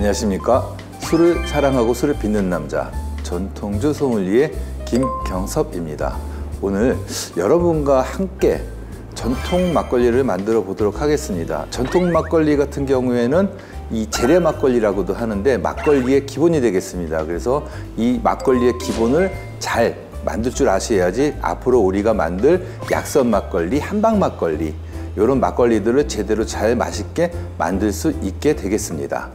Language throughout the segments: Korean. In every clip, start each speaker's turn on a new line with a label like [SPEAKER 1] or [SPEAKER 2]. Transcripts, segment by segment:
[SPEAKER 1] 안녕하십니까. 술을 사랑하고 술을 빚는 남자 전통주 소믈리에 김경섭입니다. 오늘 여러분과 함께 전통 막걸리를 만들어 보도록 하겠습니다. 전통 막걸리 같은 경우에는 이 재래 막걸리라고도 하는데 막걸리의 기본이 되겠습니다. 그래서 이 막걸리의 기본을 잘 만들 줄 아셔야지 앞으로 우리가 만들 약선 막걸리, 한방 막걸리 이런 막걸리들을 제대로 잘 맛있게 만들 수 있게 되겠습니다.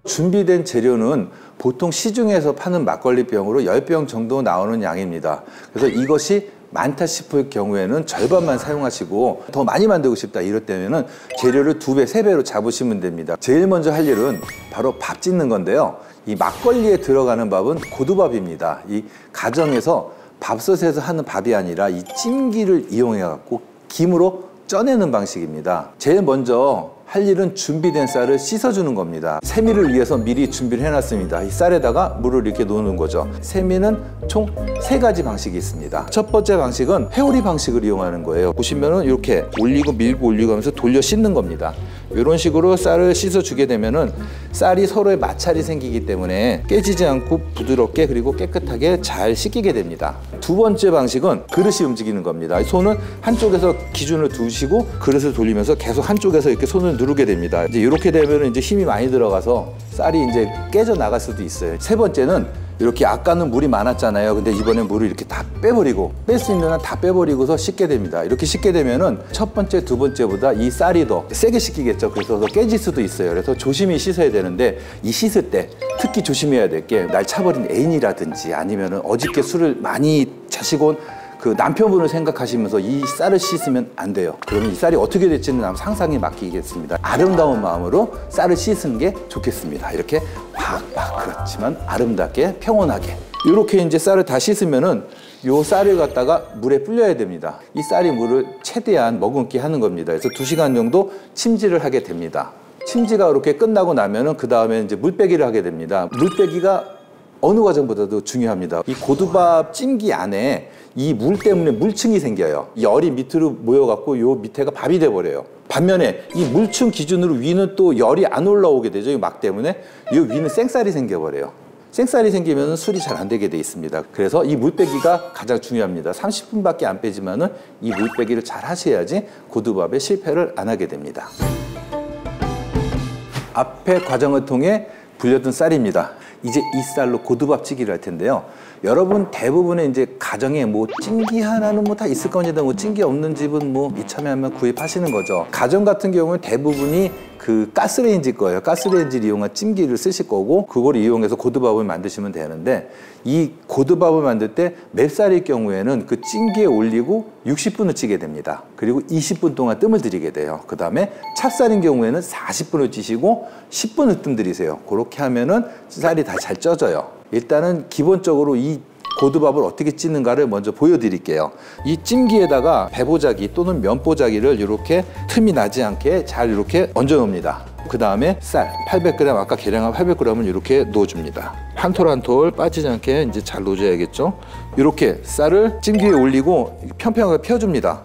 [SPEAKER 1] 준비된 재료는 보통 시중에서 파는 막걸리병으로 10병 정도 나오는 양입니다. 그래서 이것이 많다 싶을 경우에는 절반만 사용하시고 더 많이 만들고 싶다 이럴 때면은 재료를 2배, 3배로 잡으시면 됩니다. 제일 먼저 할 일은 바로 밥 짓는 건데요. 이 막걸리에 들어가는 밥은 고두밥입니다. 이 가정에서 밥솥에서 하는 밥이 아니라 이 찜기를 이용해 갖고 김으로 쪄내는 방식입니다. 제일 먼저 할 일은 준비된 쌀을 씻어주는 겁니다. 세미를 위해서 미리 준비를 해놨습니다. 이 쌀에다가 물을 이렇게 놓는 거죠. 세미는 총 3가지 방식이 있습니다. 첫 번째 방식은 회오리 방식을 이용하는 거예요. 보시면은 이렇게 올리고 밀고 올리고 하면서 돌려 씻는 겁니다. 이런 식으로 쌀을 씻어주게 되면은 쌀이 서로의 마찰이 생기기 때문에 깨지지 않고 부드럽게 그리고 깨끗하게 잘 씻기게 됩니다. 두 번째 방식은 그릇이 움직이는 겁니다. 손은 한쪽에서 기준을 두시고 그릇을 돌리면서 계속 한쪽에서 이렇게 손을 누르게 됩니다. 이제 이렇게 되면 이제 힘이 많이 들어가서 쌀이 이제 깨져 나갈 수도 있어요. 세 번째는 이렇게 아까는 물이 많았잖아요. 근데 이번엔 물을 이렇게 다 빼버리고 뺄 수 있는 한 다 빼버리고서 씻게 됩니다. 이렇게 씻게 되면은 첫 번째, 두 번째보다 이 쌀이 더 세게 씻기겠죠. 그래서 더 깨질 수도 있어요. 그래서 조심히 씻어야 되는데 이 씻을 때 특히 조심해야 될 게 날 차버린 애인이라든지 아니면은 어저께 술을 많이 자시고 온 그 남편분을 생각하시면서 이 쌀을 씻으면 안 돼요. 그러면 이 쌀이 어떻게 될지는 상상에 맡기겠습니다. 아름다운 마음으로 쌀을 씻은 게 좋겠습니다. 이렇게 막 그렇지만 아름답게 평온하게 이렇게 이제 쌀을 다 씻으면은 요 쌀을 갖다가 물에 불려야 됩니다. 이 쌀이 물을 최대한 머금게 하는 겁니다. 그래서 2시간 정도 침지를 하게 됩니다. 침지가 이렇게 끝나고 나면은 그 다음에 이제 물빼기를 하게 됩니다. 물빼기가 어느 과정보다도 중요합니다. 이 고두밥 찜기 안에 이 물 때문에 물층이 생겨요. 이 열이 밑으로 모여갖고 요 밑에가 밥이 돼버려요. 반면에 이 물층 기준으로 위는 또 열이 안 올라오게 되죠. 이 막 때문에 이 위는 생쌀이 생겨버려요. 생쌀이 생기면 술이 잘 안 되게 돼 있습니다. 그래서 이 물빼기가 가장 중요합니다. 30분밖에 안 빼지만은 이 물빼기를 잘 하셔야지 고두밥에 실패를 안 하게 됩니다. 앞의 과정을 통해 불려둔 쌀입니다. 이제 이 쌀로 고두밥 찌기를 할 텐데요. 여러분 대부분의 이제 가정에 뭐 찜기 하나는 뭐 다 있을 겁니다. 뭐 찜기 없는 집은 뭐 이참에 하면 구입하시는 거죠. 가정 같은 경우는 대부분이 그 가스레인지일 거예요. 가스레인지를 이용한 찜기를 쓰실 거고 그걸 이용해서 고두밥을 만드시면 되는데 이 고두밥을 만들 때 맵쌀일 경우에는 그 찜기에 올리고 60분을 찌게 됩니다. 그리고 20분 동안 뜸을 들이게 돼요. 그 다음에 찹쌀인 경우에는 40분을 찌시고 10분을 뜸 들이세요. 그렇게 하면은 쌀이 다 잘 쪄져요. 일단은 기본적으로 이 고두밥을 어떻게 찌는가를 먼저 보여드릴게요. 이 찜기에다가 배보자기 또는 면보자기를 이렇게 틈이 나지 않게 잘 이렇게 얹어 놓습니다. 그 다음에 쌀 800g 아까 계량한 800g을 이렇게 넣어줍니다. 한 톨 한 톨 빠지지 않게 이제 잘 넣어줘야겠죠. 이렇게 쌀을 찜기에 올리고 평평하게 펴줍니다.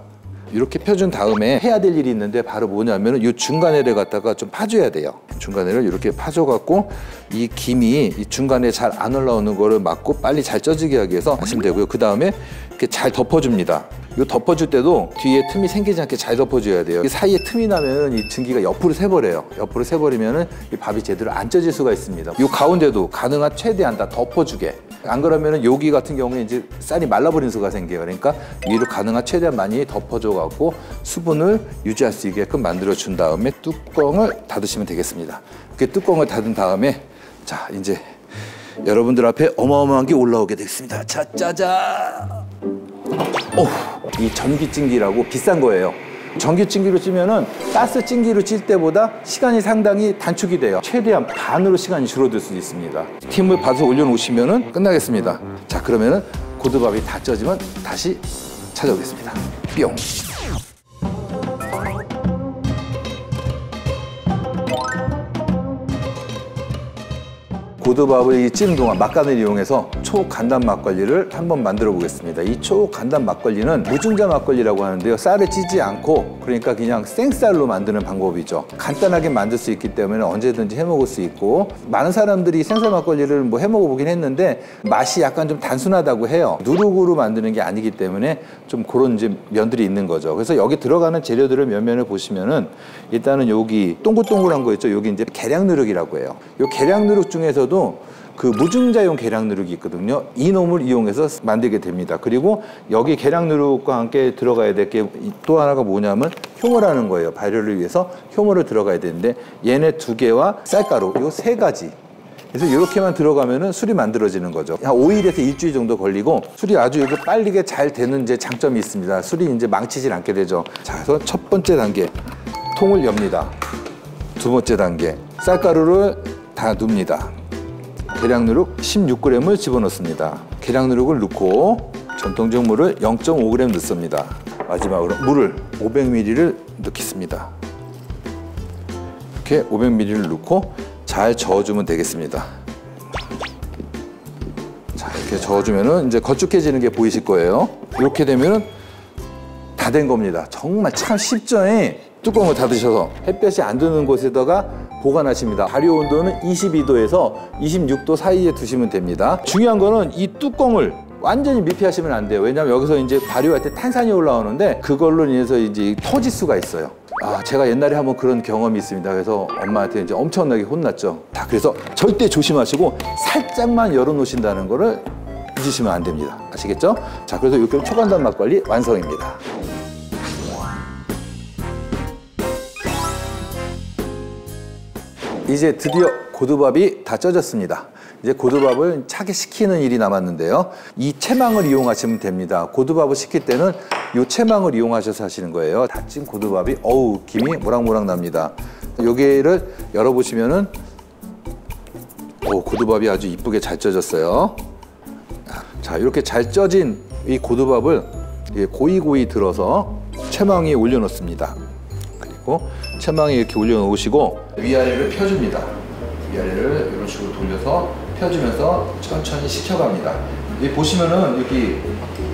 [SPEAKER 1] 이렇게 펴준 다음에 해야 될 일이 있는데 바로 뭐냐면은 이 중간에를 갖다가 좀 파줘야 돼요. 중간에를 이렇게 파줘갖고 이 김이 이 중간에 잘 안 올라오는 거를 막고 빨리 잘 쪄지게 하기 위해서 하시면 되고요. 그 다음에 이렇게 잘 덮어줍니다. 이 덮어줄 때도 뒤에 틈이 생기지 않게 잘 덮어줘야 돼요. 이 사이에 틈이 나면 이 증기가 옆으로 새버려요. 옆으로 새버리면은 이 밥이 제대로 안 쪄질 수가 있습니다. 이 가운데도 가능한 최대한 다 덮어주게. 안 그러면은 여기 같은 경우에 이제 쌀이 말라버리는 수가 생겨요. 그러니까 위로 가능한 최대한 많이 덮어줘 갖고 수분을 유지할 수 있게끔 만들어 준 다음에 뚜껑을 닫으시면 되겠습니다. 이렇게 뚜껑을 닫은 다음에 자 이제 여러분들 앞에 어마어마한 게 올라오게 되겠습니다. 자 짜잔. 이 전기찜기라고 비싼 거예요. 전기찜기로 찌면은 가스 찜기로 찔 때보다 시간이 상당히 단축이 돼요. 최대한 반으로 시간이 줄어들 수 있습니다. 팀을 봐서 올려놓으시면은 끝나겠습니다. 자 그러면은 고두밥이 다 쪄지면 다시 찾아오겠습니다. 뿅. 고두밥을 찌는 동안 막간을 이용해서 초간단 막걸리를 한번 만들어 보겠습니다. 이 초간단 막걸리는 무중자 막걸리라고 하는데요. 쌀을 찌지 않고 그러니까 그냥 생쌀로 만드는 방법이죠. 간단하게 만들 수 있기 때문에 언제든지 해 먹을 수 있고 많은 사람들이 생쌀 막걸리를 뭐 해 먹어 보긴 했는데 맛이 약간 좀 단순하다고 해요. 누룩으로 만드는 게 아니기 때문에 좀 그런 이제 면들이 있는 거죠. 그래서 여기 들어가는 재료들을 몇 면을 보시면은 일단은 여기 동글동글한 거 있죠. 여기 이제 계량 누룩이라고 해요. 이 계량 누룩 중에서도 그 무중자용 계량 누룩이 있거든요. 이 놈을 이용해서 만들게 됩니다. 그리고 여기 계량 누룩과 함께 들어가야 될 게 또 하나가 뭐냐면 효모라는 거예요. 발효를 위해서 효모를 들어가야 되는데 얘네 2개와 쌀가루 요 3가지. 그래서 이렇게만 들어가면은 술이 만들어지는 거죠. 한 5일에서 일주일 정도 걸리고 술이 아주 이렇게 빨리게 잘 되는 이제 장점이 있습니다. 술이 이제 망치질 않게 되죠. 자, 그래서 첫 번째 단계 통을 엽니다. 두 번째 단계 쌀가루를 다 넣습니다. 계량 누룩 16g을 집어넣습니다. 계량 누룩을 넣고 전통적 물을 0.5g 넣습니다. 마지막으로 물을 500ml를 넣겠습니다. 이렇게 500ml를 넣고 잘 저어주면 되겠습니다. 자, 이렇게 저어주면은 이제 걸쭉해지는 게 보이실 거예요. 이렇게 되면은 다 된 겁니다. 정말 참 쉽죠? 뚜껑을 닫으셔서 햇볕이 안 드는 곳에다가 보관하십니다. 발효 온도는 22도에서 26도 사이에 두시면 됩니다. 중요한 거는 이 뚜껑을 완전히密閉하시면 안 돼요. 왜냐하면 여기서 이제 발효할 때 탄산이 올라오는데 그걸로 인해서 이제 터질 수가 있어요. 아, 제가 옛날에 한번 그런 경험이 있습니다. 그래서 엄마한테 이제 엄청나게 혼났죠. 자, 그래서 절대 조심하시고 살짝만 열어놓으신다는 거를 잊으시면 안 됩니다. 아시겠죠? 자, 그래서 이렇게 초간단 막걸리 완성입니다. 이제 드디어 고두밥이 다 쪄졌습니다. 이제 고두밥을 차게 식히는 일이 남았는데요. 이 채망을 이용하시면 됩니다. 고두밥을 식힐 때는 이 채망을 이용하셔서 하시는 거예요. 다 찐 고두밥이 어우 김이 모락모락 납니다. 여기를 열어보시면은 고두밥이 아주 이쁘게 잘 쪄졌어요. 자, 이렇게 잘 쪄진 이 고두밥을 고이고이 들어서 채망 위에 올려놓습니다. 그리고 채망에 이렇게 올려놓으시고 위아래를 펴줍니다. 위아래를 이런 식으로 돌려서 펴주면서 천천히 식혀갑니다. 여기 보시면은 여기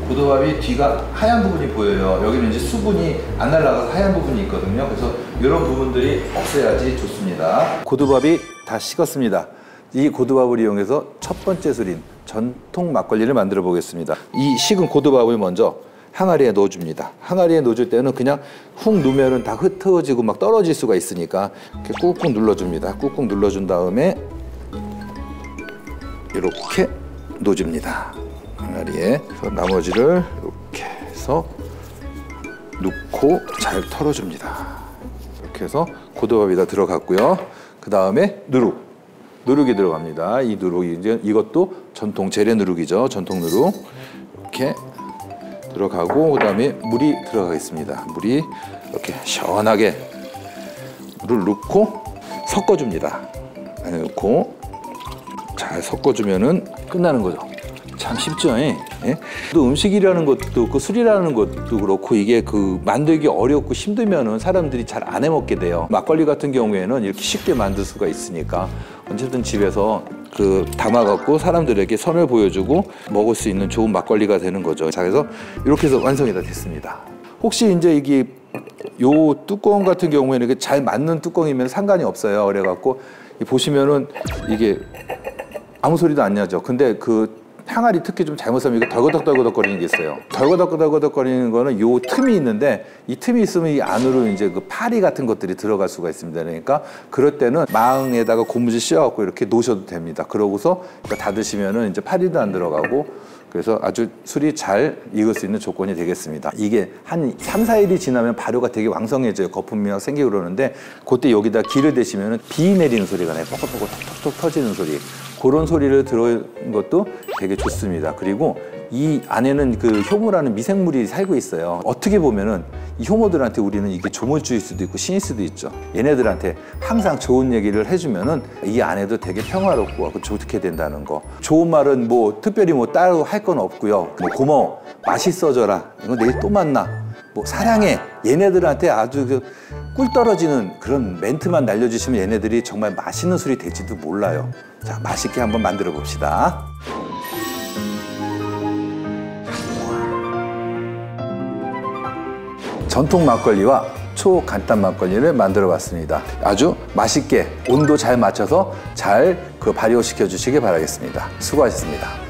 [SPEAKER 1] 고두밥이 뒤가 하얀 부분이 보여요. 여기는 이제 수분이 안 날아가서 하얀 부분이 있거든요. 그래서 이런 부분들이 없어야지 좋습니다. 고두밥이 다 식었습니다. 이 고두밥을 이용해서 첫 번째 술인 전통 막걸리를 만들어 보겠습니다. 이 식은 고두밥을 먼저 항아리에 넣어줍니다. 항아리에 넣어줄 때는 그냥 훅 넣으면은 다 흩어지고 막 떨어질 수가 있으니까 이렇게 꾹꾹 눌러줍니다. 꾹꾹 눌러준 다음에 이렇게 넣어줍니다. 항아리에. 그래서 나머지를 이렇게 해서 넣고 잘 털어줍니다. 이렇게 해서 고두밥이 다 들어갔고요. 그 다음에 누룩이 들어갑니다. 이 누룩이 이제 이것도 전통 재래 누룩이죠. 전통 누룩 이렇게 들어가고 그 다음에 물이 들어가겠습니다. 물이 이렇게 시원하게 물을 넣고 섞어줍니다. 안에 넣고 잘 섞어주면은 끝나는 거죠. 참 쉽죠? 예? 또 음식이라는 것도 그 술이라는 것도 그렇고 이게 그 만들기 어렵고 힘들면은 사람들이 잘 안 해먹게 돼요. 막걸리 같은 경우에는 이렇게 쉽게 만들 수가 있으니까 언제든 집에서 그 담아갖고 사람들에게 선을 보여주고 먹을 수 있는 좋은 막걸리가 되는 거죠. 자, 그래서 이렇게 해서 완성이 다 됐습니다. 혹시 이제 이게 요 뚜껑 같은 경우에는 이렇게 잘 맞는 뚜껑이면 상관이 없어요. 그래갖고 보시면은 이게 아무 소리도 안 나죠. 근데 그 항아리 특히 좀 잘못하면 이거 덜거덕덜거덕거리는 게 있어요. 덜거덕거리는 거는 요 틈이 있는데 이 틈이 있으면 이 안으로 이제 그 파리 같은 것들이 들어갈 수가 있습니다. 그러니까 그럴 때는 망에다가 고무줄 씌워갖고 이렇게 놓으셔도 됩니다. 그러고서 닫으시면은 이제 파리도 안 들어가고 그래서 아주 술이 잘 익을 수 있는 조건이 되겠습니다. 이게 한 3, 4일이 지나면 발효가 되게 왕성해져요. 거품이 생기고 그러는데 그때 여기다 기를 대시면 비 내리는 소리가 나요. 뻑뻑뻑 톡톡 터지는 소리. 그런 소리를 들은 것도 되게 좋습니다. 그리고 이 안에는 그 효모라는 미생물이 살고 있어요. 어떻게 보면은 이 효모들한테 우리는 이게 조물주일 수도 있고 신일 수도 있죠. 얘네들한테 항상 좋은 얘기를 해주면은 이 안에도 되게 평화롭고 좋게 된다는 거. 좋은 말은 뭐 특별히 뭐 따로 할 건 없고요. 뭐 고마워, 맛있어져라, 이거 내일 또 만나, 뭐 사랑해. 얘네들한테 아주 꿀 떨어지는 그런 멘트만 날려주시면 얘네들이 정말 맛있는 술이 될지도 몰라요. 자, 맛있게 한번 만들어 봅시다. 전통 막걸리와 초간단 막걸리를 만들어 봤습니다. 아주 맛있게 온도 잘 맞춰서 잘 발효시켜 주시기 바라겠습니다. 수고하셨습니다.